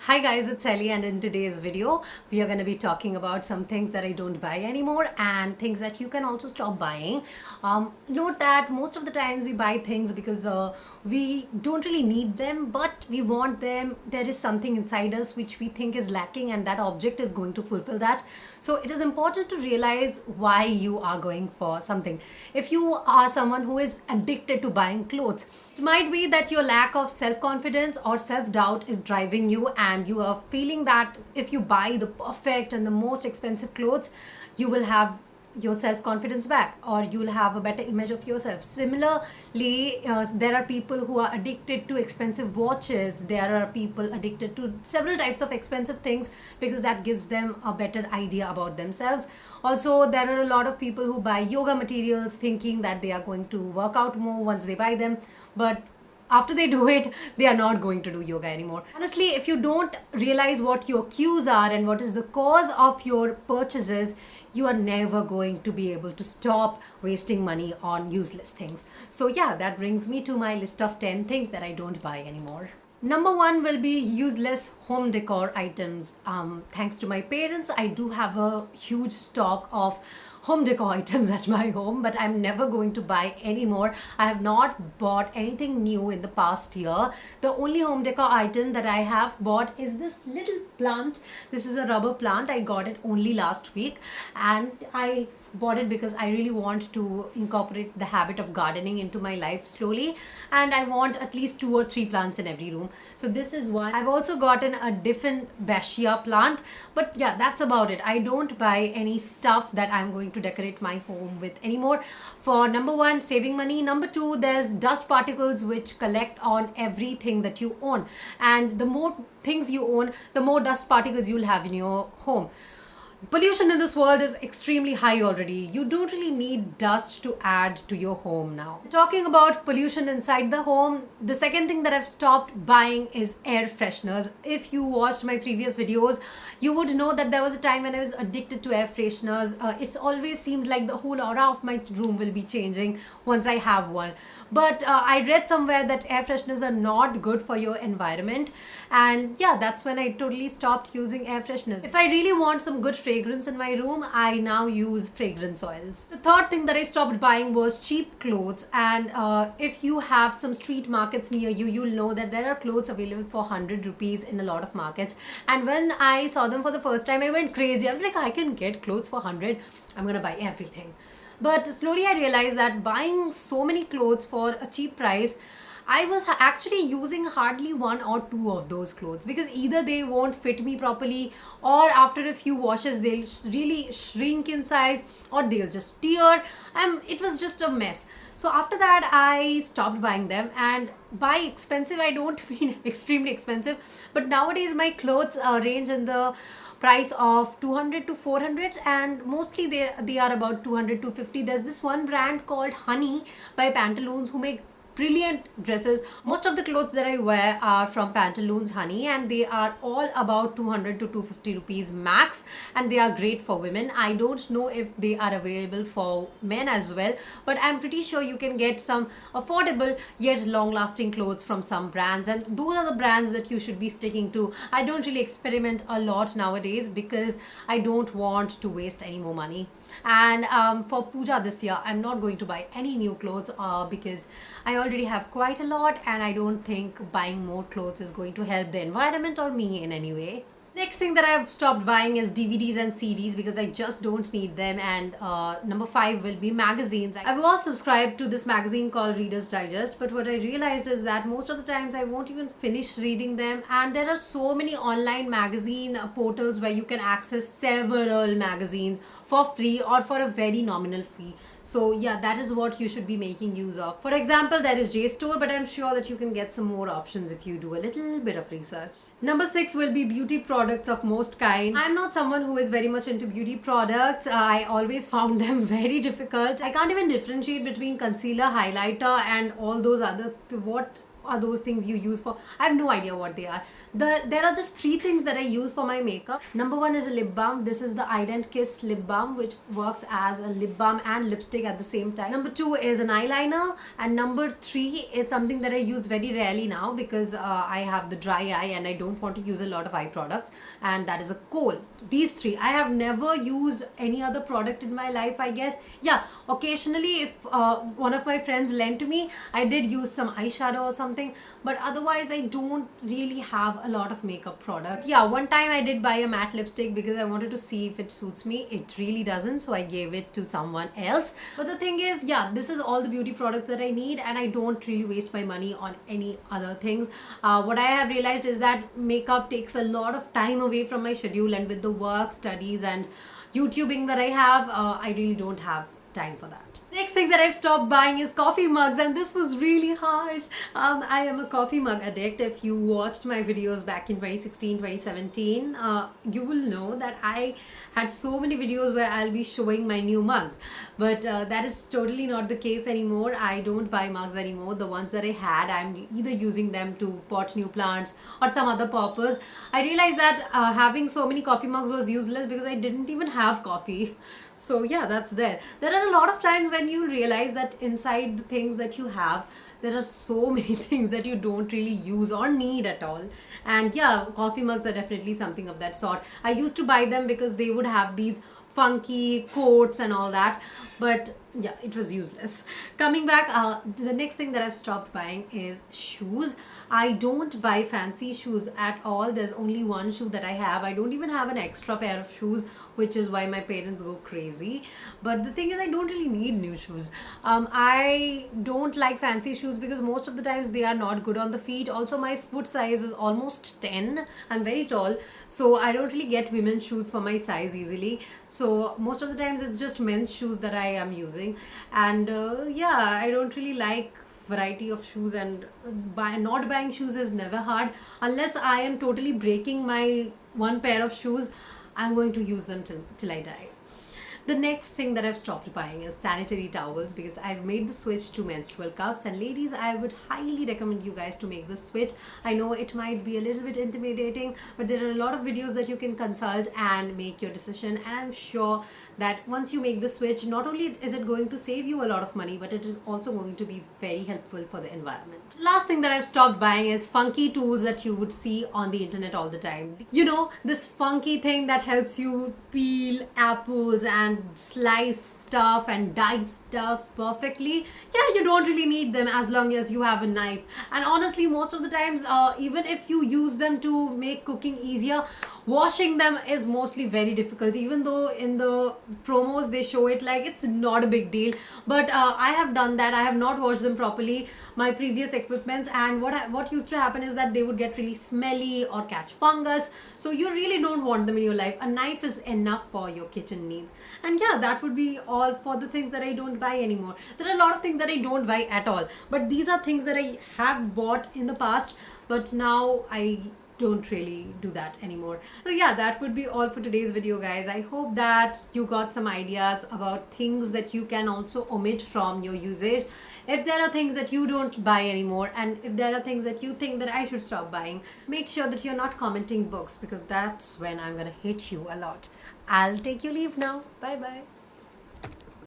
Hi guys, it's Ellie, and in today's video we are going to be talking about some things that I don't buy anymore and things that you can also stop buying. Note that most of the times we buy things because we don't really need them, but we want them. There is something inside us which we think is lacking, and that object is going to fulfill that. So it is important to realize why you are going for something. If you are someone who is addicted to buying clothes, it might be that your lack of self-confidence or self-doubt is driving you, and you are feeling that if you buy the perfect and the most expensive clothes, you will have your self-confidence back, or you'll have a better image of yourself. Similarly, there are people who are addicted to expensive watches. There are people addicted to several types of expensive things because that gives them a better idea about themselves. Also, there are a lot of people who buy yoga materials thinking that they are going to work out more once they buy them, but after they do it, they are not going to do yoga anymore. Honestly, if you don't realize what your cues are and what is the cause of your purchases, you are never going to be able to stop wasting money on useless things. So yeah, that brings me to my list of 10 things that I don't buy anymore. Number one will be useless home decor items. Thanks to my parents, I do have a huge stock of home decor items at my home, but I'm never going to buy any more. I have not bought anything new in the past year. The only home decor item that I have bought is this little plant. This is a rubber plant. I got it only last week, and I bought it because I really want to incorporate the habit of gardening into my life slowly, and I want at least 2 or 3 plants in every room. So this is why I've also gotten a different Bashia plant, but yeah, that's about it. I don't buy any stuff that I'm going to decorate my home with anymore. For number one, saving money. Number two, there's dust particles which collect on everything that you own, and the more things you own, the more dust particles you'll have in your home. Pollution in this world is extremely high already. You don't really need dust to add to your home now. Talking about pollution inside the home, the second thing that I've stopped buying is air fresheners. If you watched my previous videos, you would know that there was a time when I was addicted to air fresheners. It's always seemed like the whole aura of my room will be changing once I have one. But I read somewhere that air fresheners are not good for your environment, and yeah, that's when I totally stopped using air fresheners. If I really want some good fragrance in my room, I now use fragrance oils. The third thing that I stopped buying was cheap clothes, and if you have some street markets near you, you'll know that there are clothes available for 100 rupees in a lot of markets. And when I saw them for the first time, I went crazy. I was like, I can get clothes for 100. I'm gonna buy everything. But slowly I realized that buying so many clothes for a cheap price, I was actually using hardly 1 or 2 of those clothes, because either they won't fit me properly, or after a few washes they'll really shrink in size, or they'll just tear. It was just a mess. So after that I stopped buying them. And by expensive, I don't mean extremely expensive, but nowadays my clothes range in the price of 200 to 400, and mostly they are about 200 to 50. There's this one brand called Honey by Pantaloons who make brilliant dresses. Most of the clothes that I wear are from Pantaloons Honey, and they are all about 200 to 250 rupees max, and they are great for women. I don't know if they are available for men as well, but I'm pretty sure you can get some affordable yet long lasting clothes from some brands, and those are the brands that you should be sticking to. I don't really experiment a lot nowadays because I don't want to waste any more money. And for Puja this year, I'm not going to buy any new clothes because I already have quite a lot, and I don't think buying more clothes is going to help the environment or me in any way. Next thing that I've stopped buying is DVDs and CDs because I just don't need them. And number 5 will be magazines. I was subscribed to this magazine called Reader's Digest, but what I realized is that most of the times I won't even finish reading them, and there are so many online magazine portals where you can access several magazines for free or for a very nominal fee. So yeah, that is what you should be making use of. For example, there is JSTOR, but I'm sure that you can get some more options if you do a little bit of research. Number 6 will be beauty products of most kind. I'm not someone who is very much into beauty products. I always found them very difficult. I can't even differentiate between concealer, highlighter, and all those other what are those things you use for? I have no idea what they are. There are just three things that I use for my makeup. Number one is a lip balm. This is the Ident Kiss lip balm, which works as a lip balm and lipstick at the same time. Number two is an eyeliner, and number three is something that I use very rarely now because I have the dry eye and I don't want to use a lot of eye products, and that is a kohl. These three. I have never used any other product in my life, I guess. Yeah, occasionally if one of my friends lent to me, I did use some eyeshadow or something, but otherwise I don't really have a lot of makeup products. Yeah, one time I did buy a matte lipstick because I wanted to see if it suits me. It really doesn't, so I gave it to someone else. But the thing is, yeah, this is all the beauty products that I need, and I don't really waste my money on any other things. What I have realized is that makeup takes a lot of time away from my schedule, and with the work, studies and YouTubing that I have, I really don't have time for that. Next thing that I've stopped buying is coffee mugs, and this was really hard. I am a coffee mug addict. If you watched my videos back in 2016, 2017, you will know that I had so many videos where I'll be showing my new mugs, but that is totally not the case anymore. I don't buy mugs anymore. The ones that I had, I'm either using them to pot new plants or some other purpose. I realized that having so many coffee mugs was useless because I didn't even have coffee. So yeah, that's there. There are a lot of times when you realize that inside the things that you have, there are so many things that you don't really use or need at all. And yeah, coffee mugs are definitely something of that sort. I used to buy them because they would have these funky quotes and all that, but yeah, it was useless. Coming back, the next thing that I've stopped buying is shoes. I don't buy fancy shoes at all. There's only one shoe that I have. I don't even have an extra pair of shoes, which is why my parents go crazy. But the thing is, I don't really need new shoes. I don't like fancy shoes because most of the times they are not good on the feet. Also, my foot size is almost 10. I'm very tall, so I don't really get women's shoes for my size easily. So most of the times it's just men's shoes that I am using. And yeah, I don't really like variety of shoes, and not buying shoes is never hard. Unless I am totally breaking my one pair of shoes, I'm going to use them till I die. The next thing that I've stopped buying is sanitary towels because I've made the switch to menstrual cups, and ladies, I would highly recommend you guys to make the switch. I know it might be a little bit intimidating, but there are a lot of videos that you can consult and make your decision, and I'm sure that once you make the switch, not only is it going to save you a lot of money, but it is also going to be very helpful for the environment. Last thing that I've stopped buying is funky tools that you would see on the internet all the time. You know, this funky thing that helps you peel apples and slice stuff and dice stuff perfectly. Yeah, you don't really need them as long as you have a knife. And honestly, most of the times, even if you use them to make cooking easier, washing them is mostly very difficult, even though in the promos they show it like it's not a big deal. But I have done that. I have not washed them properly, my previous equipments, and what used to happen is that they would get really smelly or catch fungus. So you really don't want them in your life. A knife is enough for your kitchen needs. And yeah, that would be all for the things that I don't buy anymore. There are a lot of things that I don't buy at all, but these are things that I have bought in the past, but now I don't really do that anymore. So yeah, that would be all for today's video, guys. I hope that you got some ideas about things that you can also omit from your usage. If there are things that you don't buy anymore, and if there are things that you think that I should stop buying, make sure that you're not commenting books, because that's when I'm gonna hate you a lot. I'll take your leave now. Bye bye.